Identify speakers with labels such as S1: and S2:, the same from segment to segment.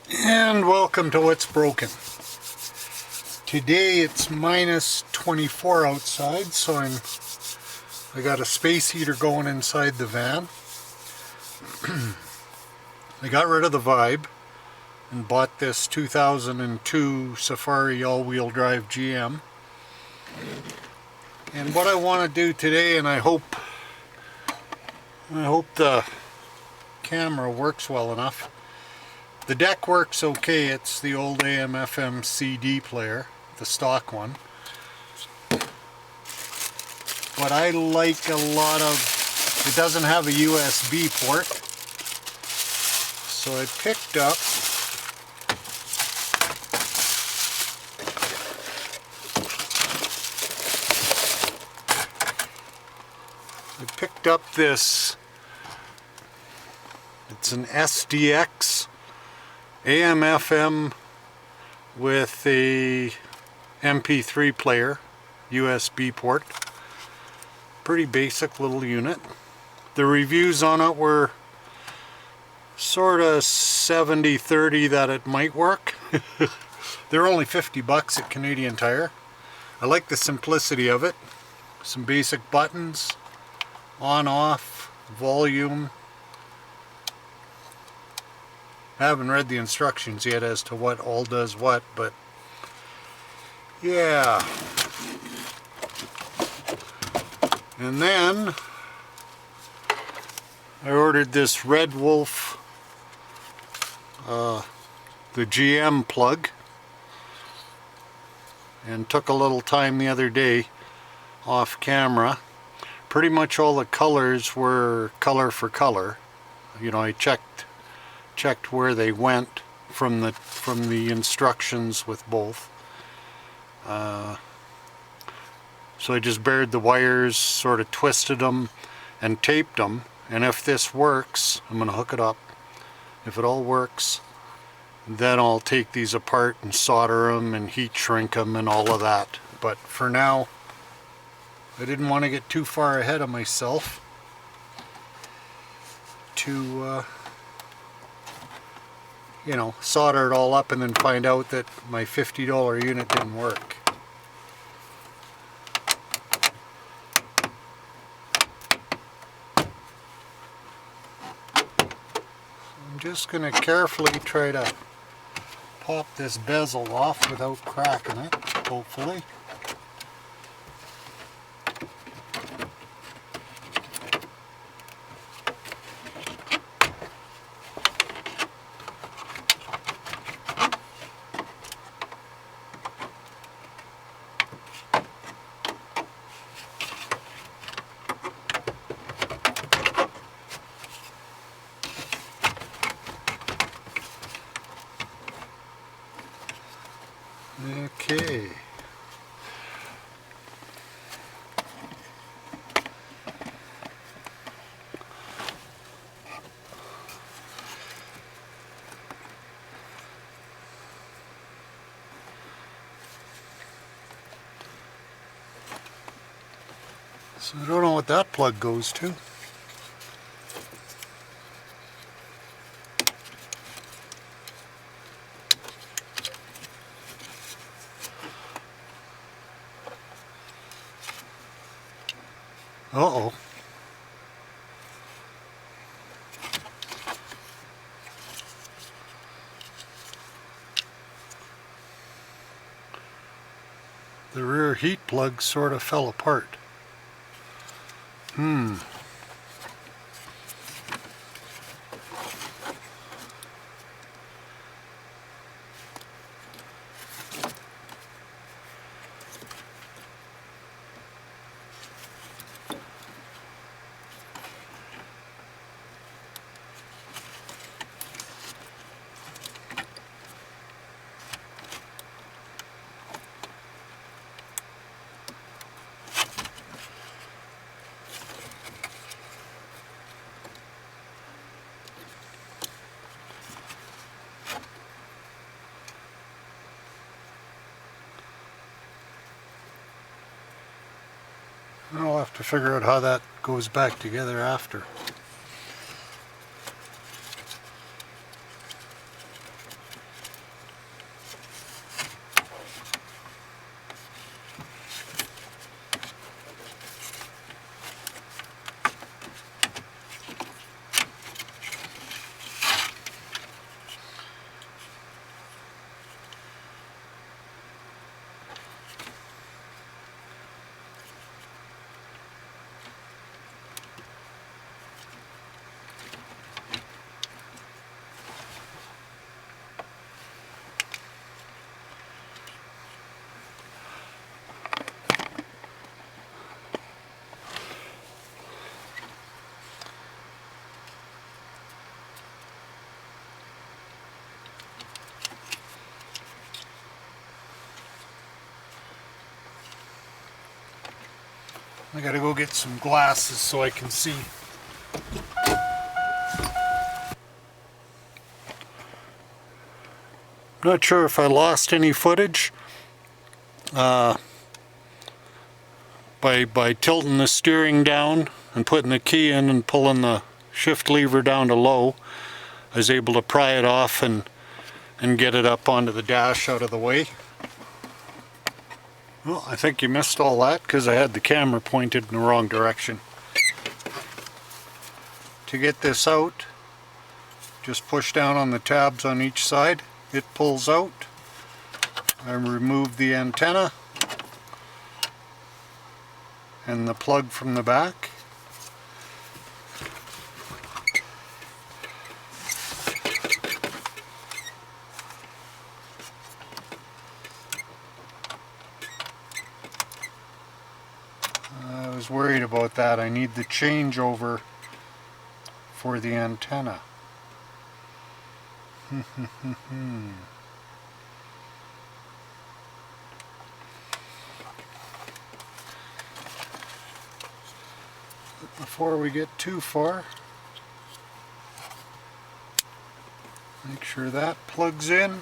S1: And welcome to What's Broken. Today it's minus 24 outside, so I got a space heater going inside the van. I got rid of the Vibe and bought this 2002 Safari all-wheel drive GM. And what I want to do today, and I hope the camera works well enough. The deck works okay. It's the old AM FM CD player, the stock one. But I like a lot of, it doesn't have a USB port. So I picked up this, it's an SDX AM FM with a MP3 player, USB port. Pretty basic little unit. The reviews on it were sort of 70-30 that it might work. They're only 50 bucks at Canadian Tire. I like the simplicity of it. Some basic buttons, on, off, volume. I haven't read the instructions yet as to what all does what, but yeah. And then I ordered this Red Wolf, the GM plug, and took a little time the other day off camera. Pretty much all the colors were color for color. You know, I checked where they went from the instructions with both. So I just bared the wires, sort of twisted them and taped them, and if this works, I'm going to hook it up. If it all works, then I'll take these apart and solder them and heat shrink them and all of that. But for now, I didn't want to get too far ahead of myself to you know, solder it all up and then find out that my $50 unit didn't work. I'm just going to carefully try to pop this bezel off without cracking it, hopefully. Okay. So I don't know what that plug goes to. Uh-oh. The rear heat plug sort of fell apart. I'll have to figure out how that goes back together after. I gotta go get some glasses so I can see. Not sure if I lost any footage by tilting the steering down and putting the key in and pulling the shift lever down to low. I was able to pry it off and get it up onto the dash out of the way. Well, I think you missed all that because I had the camera pointed in the wrong direction. To get this out, just push down on the tabs on each side. It pulls out. I remove the antenna and the plug from the back. I was worried about that. I need the changeover for the antenna. Before we get too far, make sure that plugs in.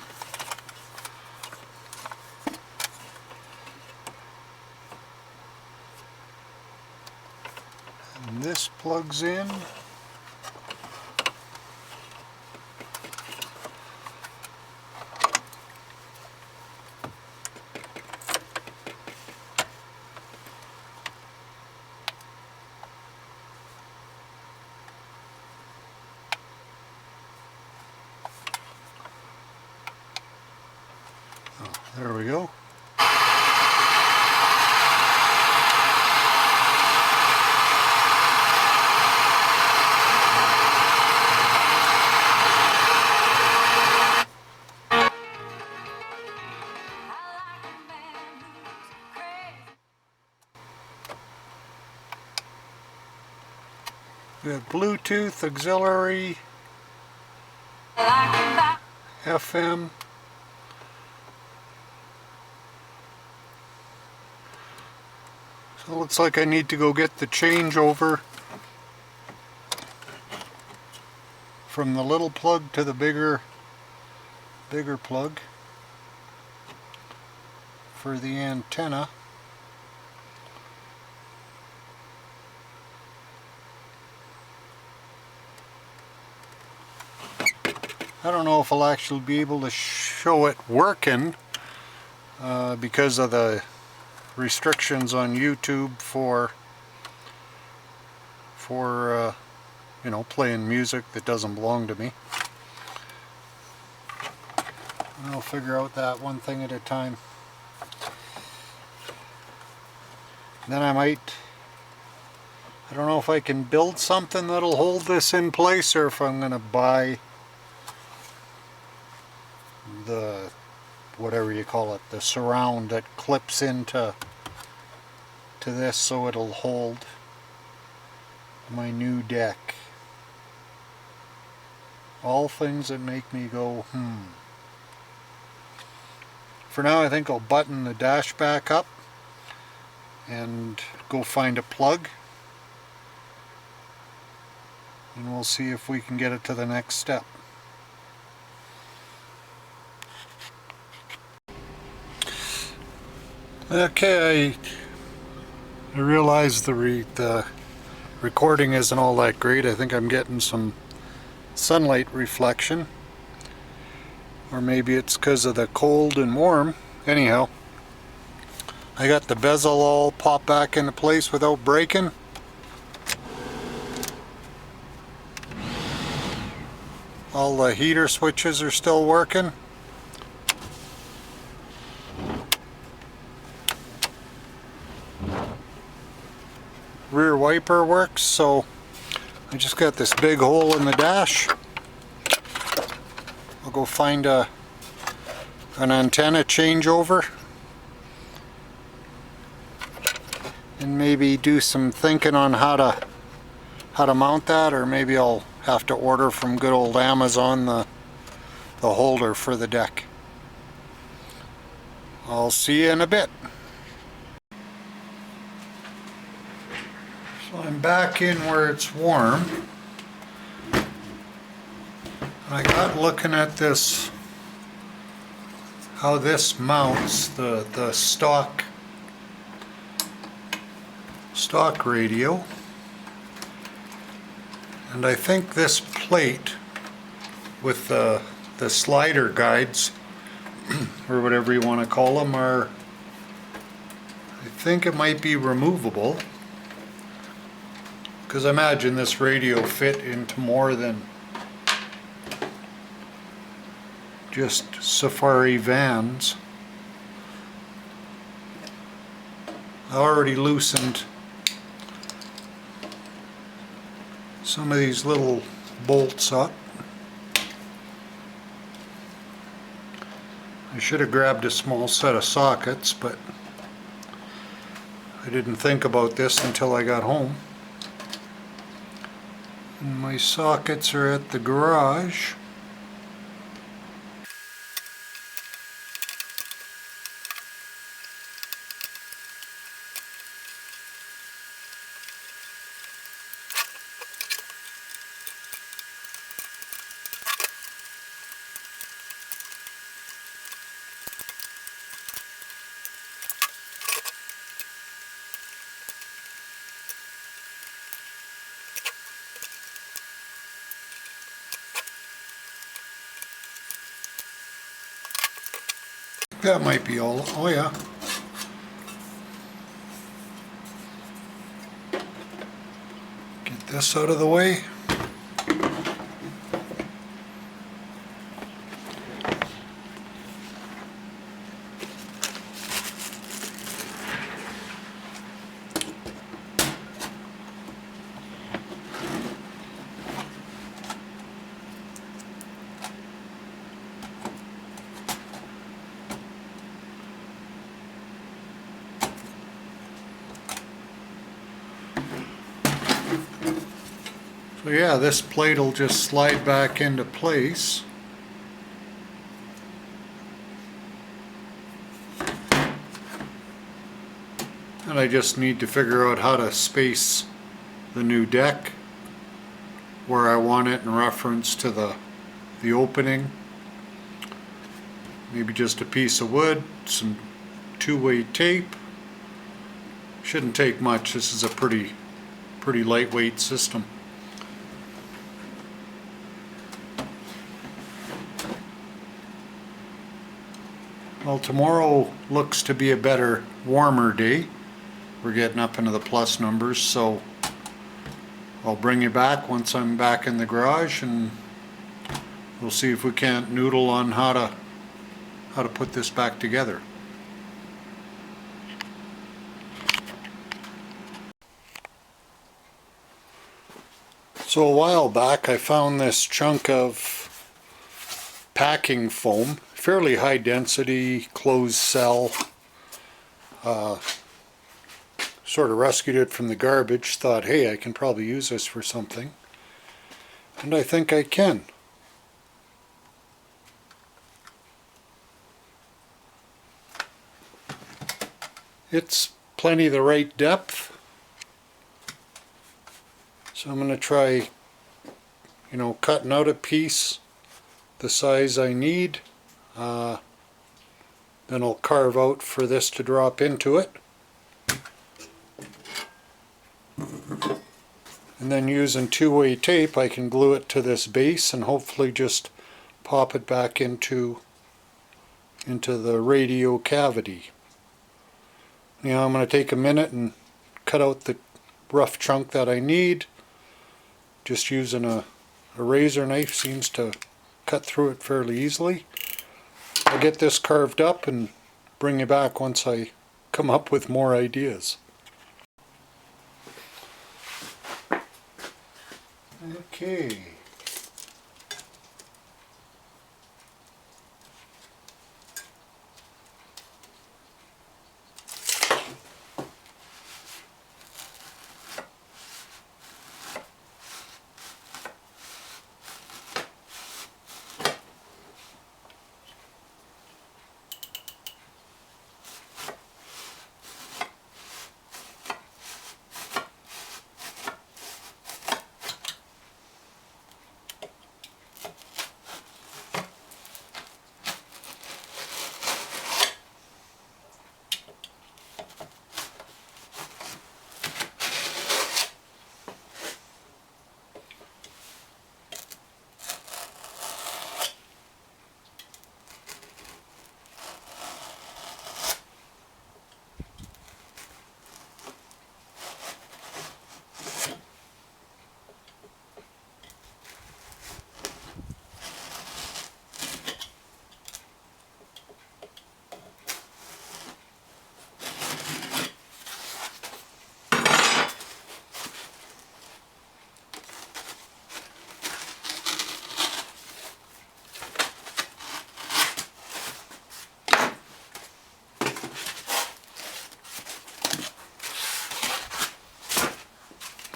S1: And this plugs in. There we go. We have Bluetooth, auxiliary, FM. So it looks like I need to go get the changeover from the little plug to the bigger plug for the antenna. I don't know if I'll actually be able to show it working because of the restrictions on YouTube for you know, playing music that doesn't belong to me. I'll figure out that one thing at a time. Then I don't know if I can build something that'll hold this in place or if I'm gonna buy the, whatever you call it, the surround that clips into this so it'll hold my new deck. All things that make me go, For now I think I'll button the dash back up and go find a plug, and we'll see if we can get it to the next step. Okay, I realize the recording isn't all that great. I think I'm getting some sunlight reflection, or maybe it's because of the cold and warm. Anyhow, I got the bezel all popped back into place without breaking. All the heater switches are still working. Rear wiper works, so I just got this big hole in the dash. I'll go find an antenna changeover and maybe do some thinking on how to mount that, or maybe I'll have to order from good old Amazon the holder for the deck. I'll see you in a bit. I'm back in where it's warm. I got looking at this, how this mounts the stock radio, and I think this plate with the slider guides or whatever you want to call them are, I think it might be removable, because I imagine this radio fit into more than just safari vans. I already loosened some of these little bolts up. I should have grabbed a small set of sockets, but I didn't think about this until I got home. And my sockets are at the garage. That might be all. Oh yeah. Get this out of the way. So yeah, this plate will just slide back into place. And I just need to figure out how to space the new deck where I want it in reference to the opening. Maybe just a piece of wood, some two-way tape. Shouldn't take much. This is a pretty lightweight system. Well, tomorrow looks to be a better, warmer day. We're getting up into the plus numbers, so I'll bring you back once I'm back in the garage, and we'll see if we can't noodle on how to put this back together. So a while back I found this chunk of packing foam, fairly high density, closed cell. Sort of rescued it from the garbage, thought, hey, I can probably use this for something. And I think I can. It's plenty the right depth. So I'm going to try, cutting out a piece the size I need. Then I'll carve out for this to drop into it. And then using two-way tape I can glue it to this base and hopefully just pop it back into the radio cavity. I'm going to take a minute and cut out the rough chunk that I need. Just using a razor knife seems to cut through it fairly easily. I'll get this carved up and bring you back once I come up with more ideas. Okay.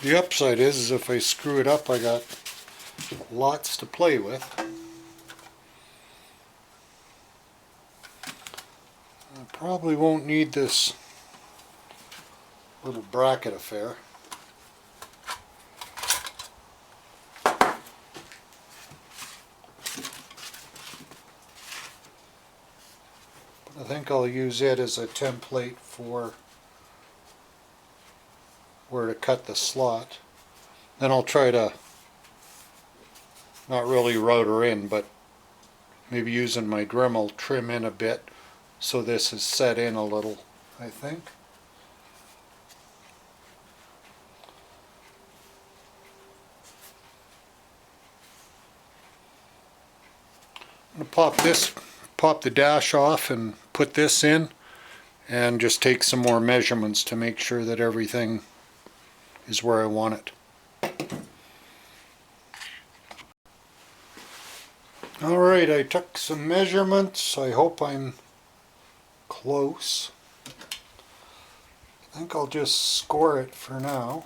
S1: The upside is if I screw it up, I got lots to play with. I probably won't need this little bracket affair. I think I'll use it as a template for where to cut the slot. Then I'll try to not really router in, but maybe using my Dremel trim in a bit so this is set in a little, I think. I'm going to pop the dash off and put this in and just take some more measurements to make sure that everything is where I want it. Alright, I took some measurements. I hope I'm close. I think I'll just score it for now.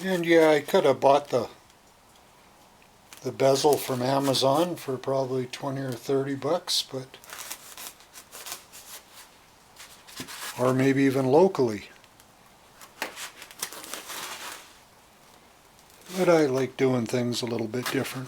S1: And yeah, I could have bought the bezel from Amazon for probably 20 or 30 bucks, but or maybe even locally. But I like doing things a little bit different.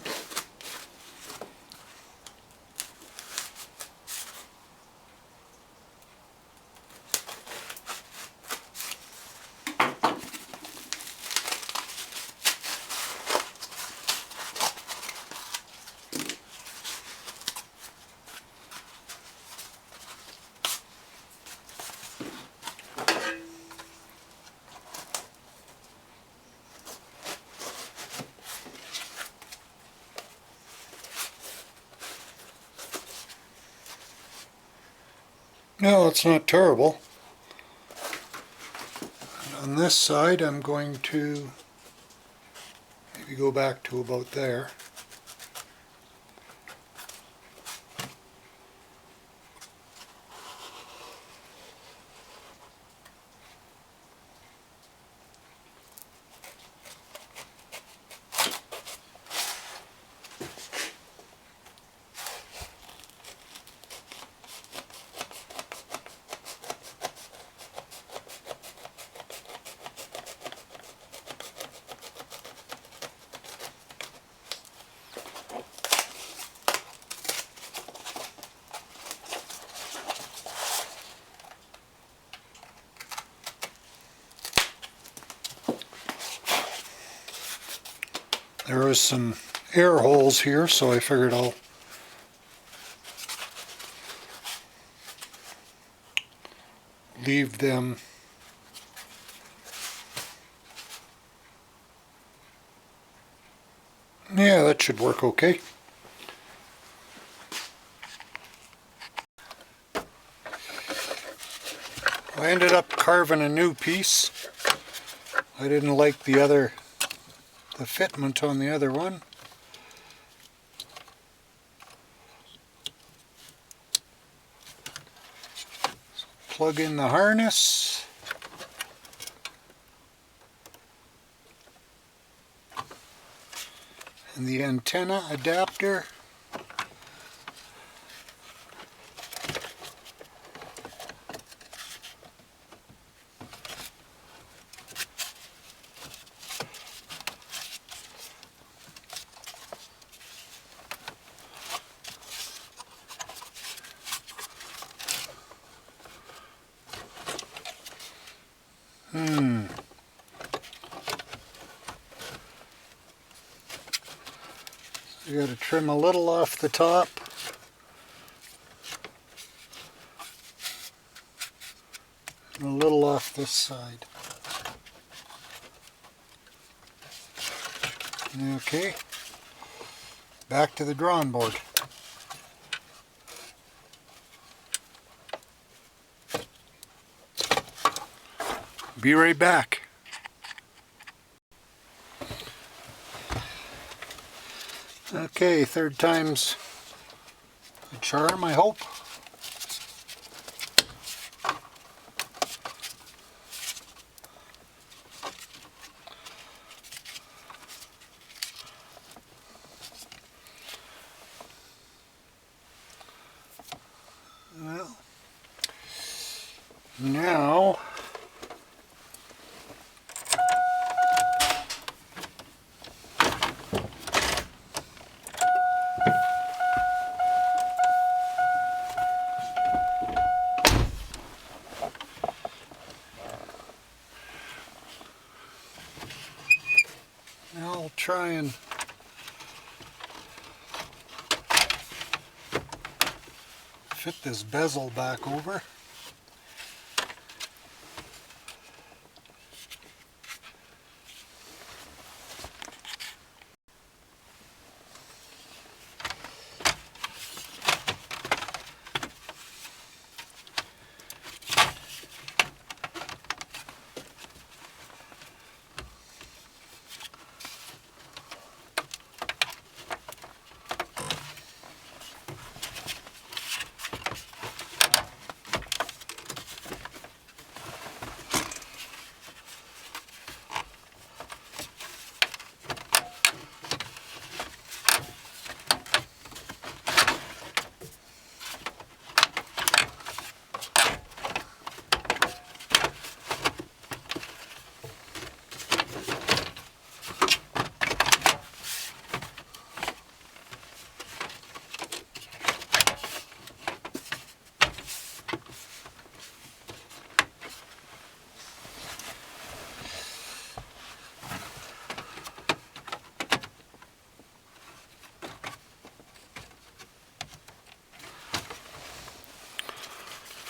S1: No, it's not terrible. On this side, I'm going to maybe go back to about there. There was some air holes here, so I figured I'll leave them. Yeah, that should work okay. I ended up carving a new piece. I didn't like the fitment on the other one. Plug in the harness. And the antenna adapter. You got to trim a little off the top. And a little off this side. Okay. Back to the drawing board. Be right back. Okay, third time's a charm, I hope. Well, now I'll try and fit this bezel back over.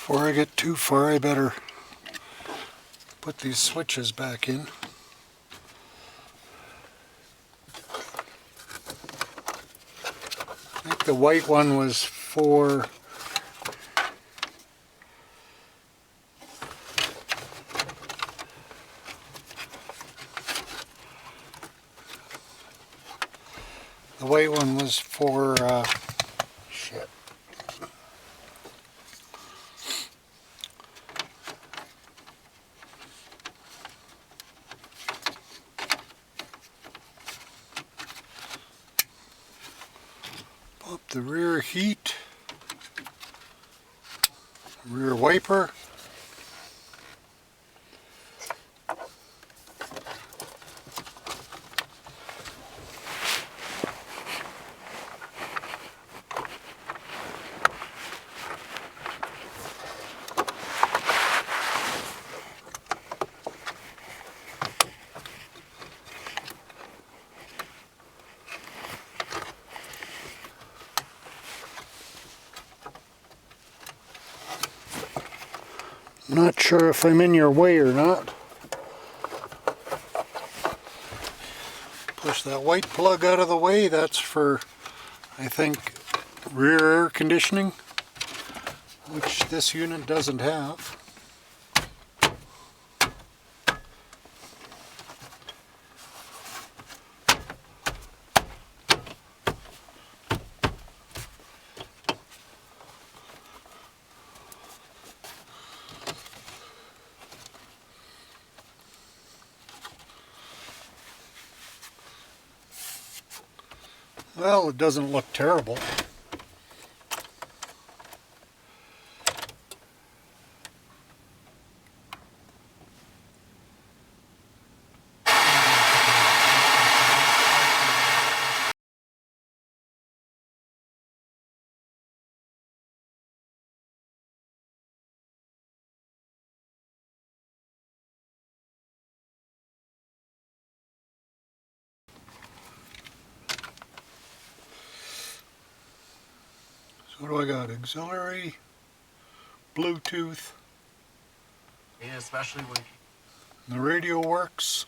S1: Before I get too far, I better put these switches back in. I think the white one was for shit. Pop the rear heat, rear wiper. Not sure if I'm in your way or not. Push that white plug out of the way. That's for, I think, rear air conditioning, which this unit doesn't have. Well, it doesn't look terrible. So what do I got? Auxiliary, Bluetooth.
S2: Yeah, especially when
S1: The radio works.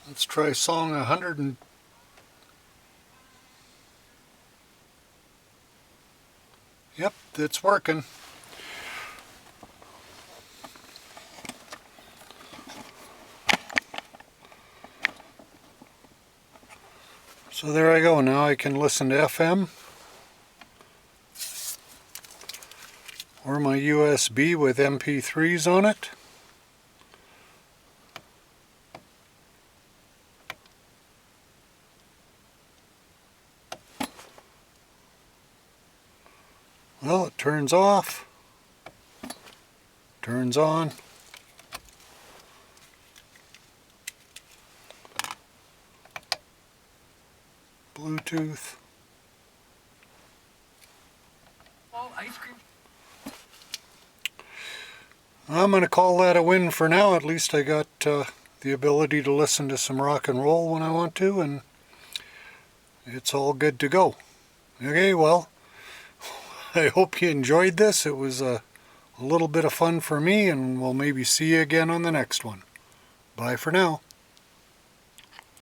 S1: Let's try song 100 and... Yep, it's working. So there I go. Now I can listen to FM or my USB with MP3s on it. Well, it turns off, turns on. Bluetooth.
S2: oh, ice cream.
S1: I'm going to call that a win for now. At least I got the ability to listen to some rock and roll when I want to, and it's all good to go. Okay, well, I hope you enjoyed this. It was a little bit of fun for me, and we'll maybe see you again on the next one. Bye for now.